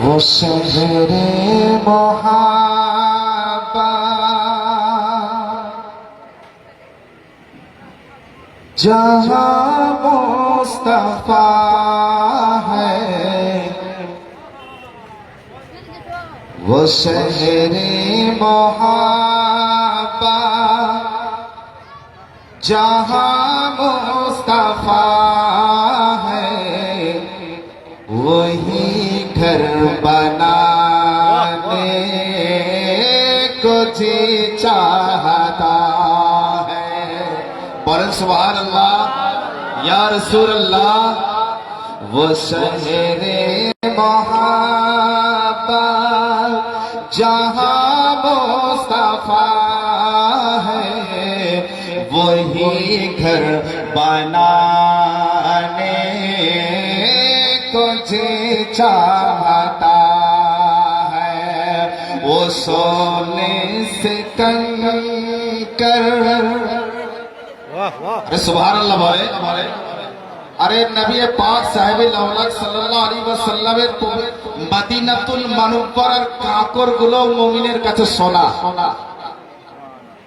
वो शहरे मोहब्बत जहाँ मुस्तफा है, वो शहरे मोहब्बत जहाँ मुस्तफा है, वही घर बनाने को जी चाहता है। बोलें सुभान अल्लाह, या रसूल अल्लाह। वो शहरे मोहब्बत जहाँ मुस्तफा है, वही घर बनाने को जी चाहता है। वो सोने से कंकर, अरे सुभान अल्लाह बोले। अरे नबी पाक साहेब सल्लल्लाहु अलैहि वसल्लम मदीनाতুল মুনাওয়ারার কাকর গুলো মুমিনের কাছে সোনা,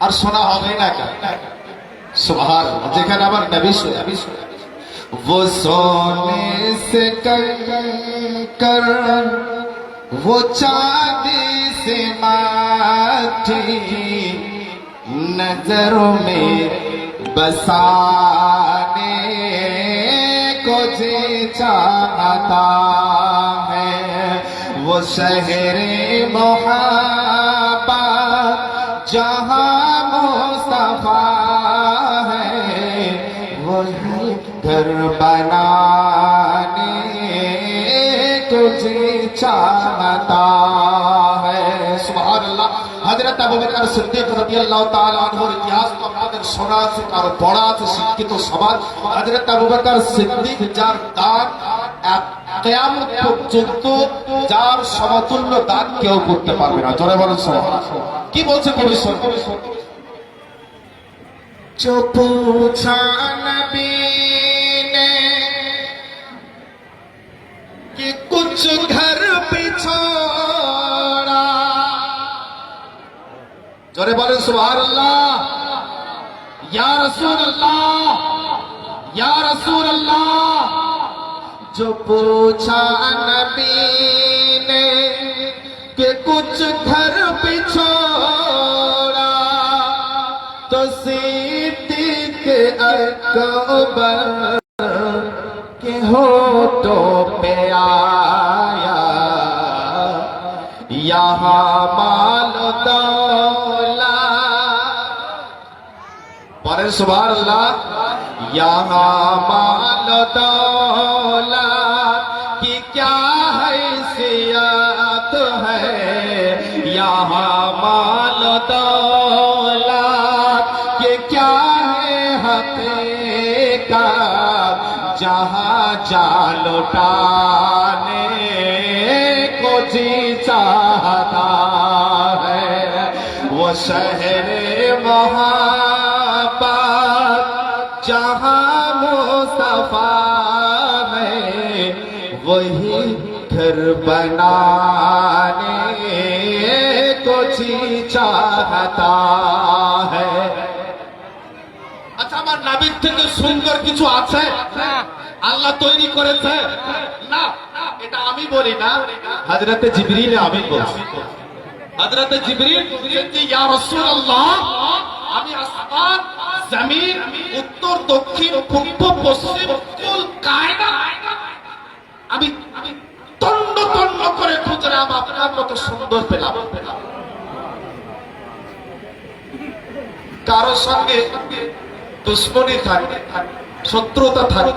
আর সোনা হবে না কেন? সুবহানাল্লাহ। যেখানে আবার নবী वो सोने से कंकर, वो चांदी से माटी नजरों में बसाने को जी चाहता है। वो शहरे मोहब्बत जहाँ मुस्तफा है, वही घर बनाने को जी चाहता है। सुभान अल्लाह। हजरत আবু বকর সিদ্দিক রাদিয়াল্লাহু তাআলা আনহুর ইতিহাস তো আপনাদের শোনা আছে আর পড়া আছে, শিক্ষিত সমাজ। হযরত আবু বকর সিদ্দিক যার দান কিয়ামত পর্যন্ত যার সমতুল্য দান কেউ করতে পারবে না। জোরে বলেন সুবহানাল্লাহ। কি বলছে কবি? जो पूछा नबी ने कि कुछ घर बिछोड़ा, जोरे बोले सुभान अल्लाह। या रसूल अल्लाह, या रसूल अल्लाह। जो पूछा नबी ने कि कुछ घर बिछोड़ा, तो सिद्दीक़ अकबर के होठों पे आया, यहाँ माल दौलत, बोले सुभान अल्लाह। यहाँ माल दौलत की क्या हैसियत है, यहाँ माल दौलत के क्या है हकीकत, जहाँ जान लुटाने को जी चाहता है। वो शहरे मोहब्बत जहाँ मुस्तफा है, वही घर बनाने को जी चाहता है। আচ্ছা, আমার নবীর থেকে সুন্দর কিছু আছে আল্লাহ তৈরি করেছে? না, এটা আমি বলি না, হযরত জিবরিল আমিন বলছে। হযরত জিবরিল বলছেন যে ইয়া রাসূলুল্লাহ, আমি আসমান জমিন উত্তর দক্ষিণ পূর্ব পশ্চিম কুল কায়নাত আমি তন্ন তন্ন করে খুঁজলাম, আপনার মতো সুন্দর পেলাম। কারোর সঙ্গে দুশ্মনী থাকে, শত্রুতা থাকে।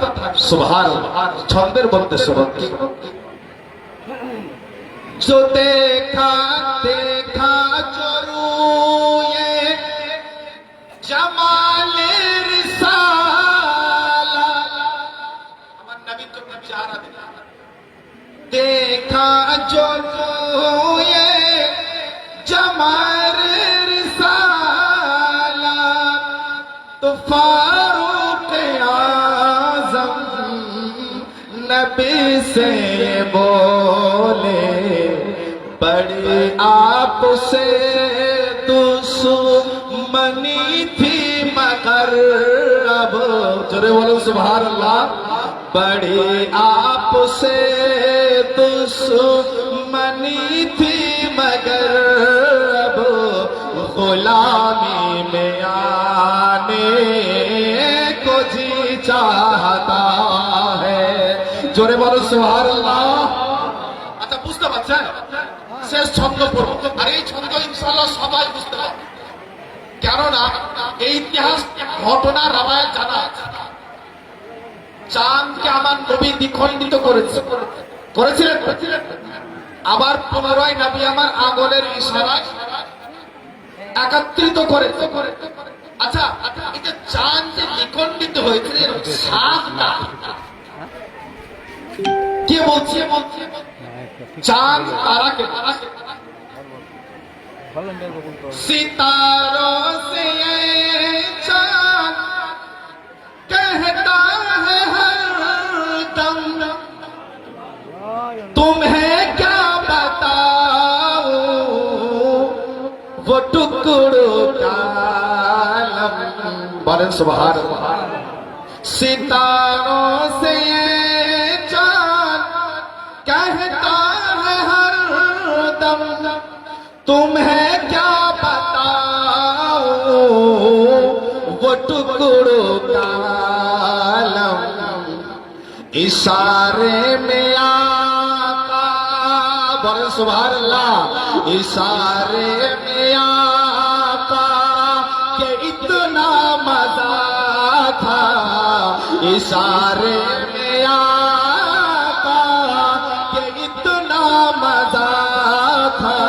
সুবহানাল্লাহ। ছন্দের মধ্যে শোনো। जो देखा देखा जरूए जमाले रिसाला, আমার নবী তো চেহারা देखा जरूए जमाले रिसाला, तो फारूक आज़म नबी से बोले बड़ी आपसे दुश्मनी थी मगर अब जोरे बोलो सुभान अल्लाह। बड़ी आपसे दुश्मनी थी मगर अब गुलामी में आने को जी चाहता है। जोरे बोलो सुभान अल्लाह। আচ্ছা বুঝতে পারছেন শেষ ছন্দ পড়ব আর এই ছন্দ ইনশাআল্লাহ সবাই বুঝতে পারবে কেননা এই ইতিহাস ঘটনা রামায়ণ জানা আছে। চাঁদকে আমার নবী দ্বিখণ্ডিত করেছিলেন আবার পুনরায় নবী আমার আঙ্গুলের ইশারায় একত্রিত করেছে। আচ্ছা এই যে চাঁদ যে দ্বিখণ্ডিত হয়েছিল এর সাতটা কে বলছে? चांद तारा के सितारों से ये चांद कहता है हर दम तुम्हें क्या बताऊं वो टुकड़ों का आलम। बोलें सुभान अल्लाह। सितारों से ये चांद कहता है हर दम तुम्हें क्या बताऊं वो टुकड़ों का आलम। इशारे में आका बोले सुभान अल्लाह। इशारे में आका के इतना मजा था। इशारे में आका के इतना मजा था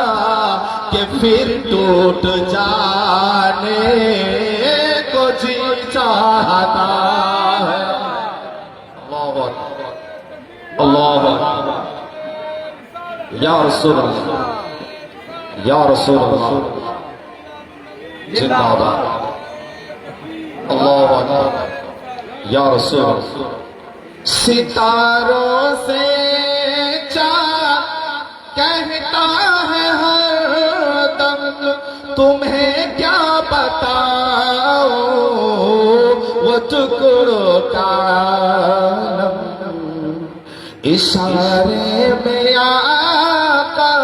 कि फिर टूट जाने को जी चाहता है। अल्लाह अल्लाह या रसूल अल्लाह या रसूल अल्लाह जिंदाबाद। अल्लाह अकबर या रसूल अल्लाह। सितारों से चांद कहता है हर दम तुम्हें क्या बताऊं वो टुकड़ों का आलम। इशारे में आका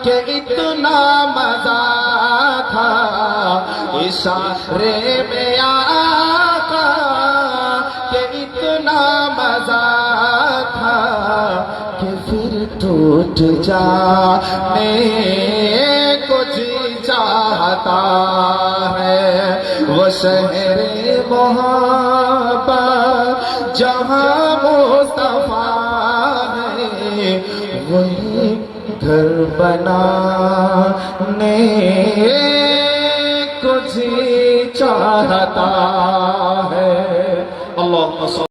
के इतना मजा था। इशारे में आका के इतना मजा था कि फिर टूट जाने को जी चाहता है। वो शहरे मोहब्बत जहाँ मुस्तफा है वही घर बनाने को जी चाहता है। अल्लाह